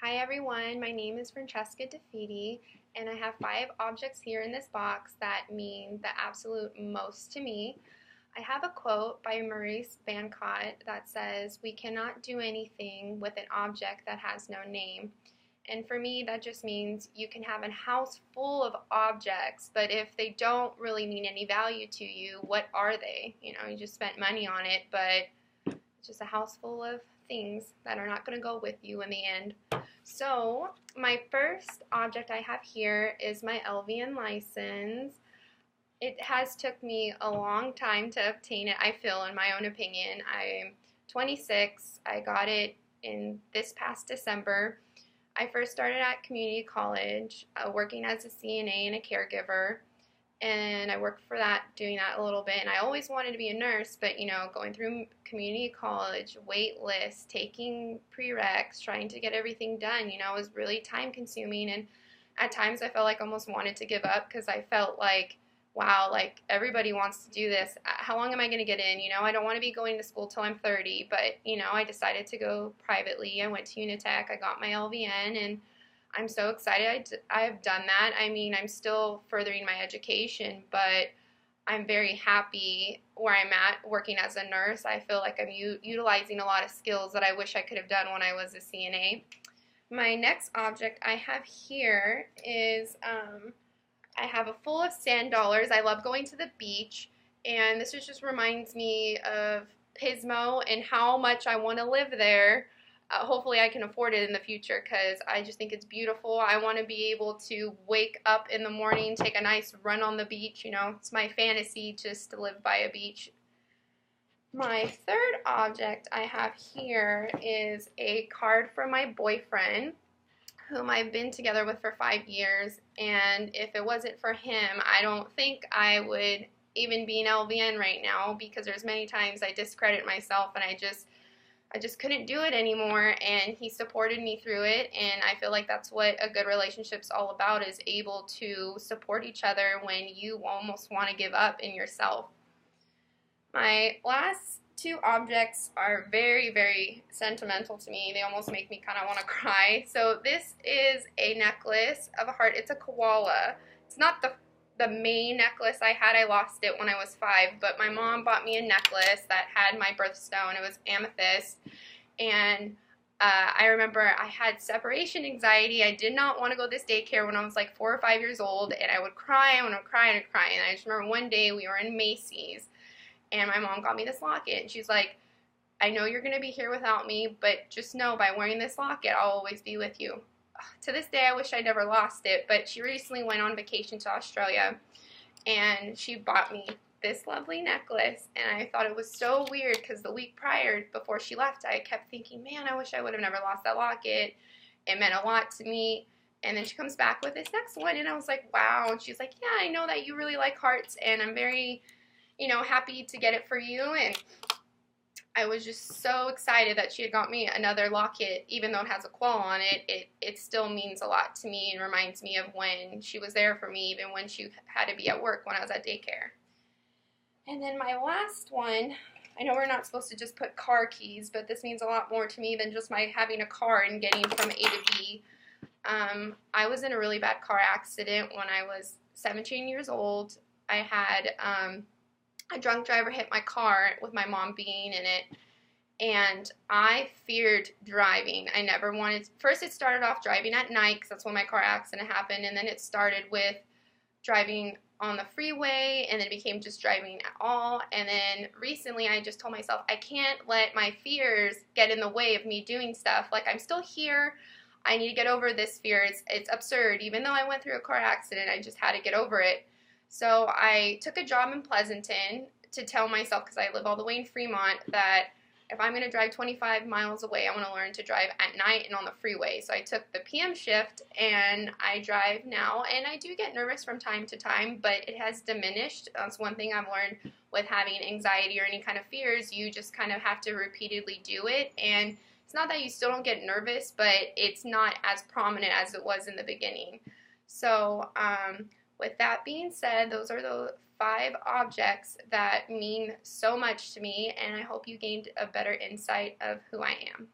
Hi everyone, my name is Francesca DeFidi, and I have 5 objects here in this box that mean the absolute most to me. I have a quote by Maurice Bancott that says, "We cannot do anything with an object that has no name." And for me, that just means you can have a house full of objects, but if they don't really mean any value to you, what are they? You just spent money on it, but it's just a house full of things that are not going to go with you in the end. So my first object I have here is my LVN license. It has took me a long time to obtain it, I feel, in my own opinion. I'm 26. I got it in this past December. I first started at community college, working as a CNA and a caregiver, and I worked for that, doing that a little bit. And I always wanted to be a nurse, but going through community college, wait lists, taking prereqs, trying to get everything done, was really time consuming. And at times I felt like I almost wanted to give up because I felt like, wow, like everybody wants to do this. How long am I going to get in? I don't want to be going to school till I'm 30, but I decided to go privately. I went to Unitech, I got my LVN, and I'm so excited I've done that. I mean, I'm still furthering my education, but I'm very happy where I'm at working as a nurse. I feel like I'm utilizing a lot of skills that I wish I could have done when I was a CNA. My next object I have here is I have a full of sand dollars. I love going to the beach, and this just reminds me of Pismo and how much I want to live there. Hopefully I can afford it in the future because I just think it's beautiful. I want to be able to wake up in the morning, take a nice run on the beach. It's my fantasy just to live by a beach. My third object I have here is a card from my boyfriend, whom I've been together with for 5 years, and if it wasn't for him, I don't think I would even be an LVN right now, because there's many times I discredit myself and I just couldn't do it anymore, and he supported me through it. And I feel like that's what a good relationship's all about, is able to support each other when you almost want to give up in yourself. My last 2 objects are very, very sentimental to me. They almost make me kind of want to cry. So this is a necklace of a heart. It's a koala. It's not the main necklace I had. I lost it when I was 5, but my mom bought me a necklace that had my birthstone. It was amethyst, and I remember I had separation anxiety. I did not want to go to this daycare when I was like 4 or 5 years old, and I would cry and I would cry and I'd cry. And I just remember one day we were in Macy's, and my mom got me this locket, and she's like, "I know you're going to be here without me, but just know by wearing this locket, I'll always be with you." To this day, I wish I never lost it, but she recently went on vacation to Australia, and she bought me this lovely necklace, and I thought it was so weird because the week prior, before she left, I kept thinking, man, I wish I would have never lost that locket. It meant a lot to me. And then she comes back with this next one, and I was like, wow. And she's like, yeah, I know that you really like hearts, and I'm very happy to get it for you. And I was just so excited that she had got me another locket. Even though it has a koala on it, it still means a lot to me and reminds me of when she was there for me, even when she had to be at work when I was at daycare. And then my last one, I know we're not supposed to just put car keys, but this means a lot more to me than just my having a car and getting from A to B. I was in a really bad car accident when I was 17 years old. I had a drunk driver hit my car with my mom being in it, and I feared driving. I never wanted. First, it started off driving at night because that's when my car accident happened, and then it started with driving on the freeway, and then it became just driving at all. And then recently, I just told myself I can't let my fears get in the way of me doing stuff. Like, I'm still here. I need to get over this fear. It's absurd. Even though I went through a car accident, I just had to get over it. So I took a job in Pleasanton to tell myself, because I live all the way in Fremont, that if I'm going to drive 25 miles away, I want to learn to drive at night and on the freeway. So I took the PM shift, and I drive now, and I do get nervous from time to time, but it has diminished. That's one thing I've learned with having anxiety or any kind of fears. You just kind of have to repeatedly do it, and it's not that you still don't get nervous, but it's not as prominent as it was in the beginning. So with that being said, those are the 5 objects that mean so much to me, and I hope you gained a better insight of who I am.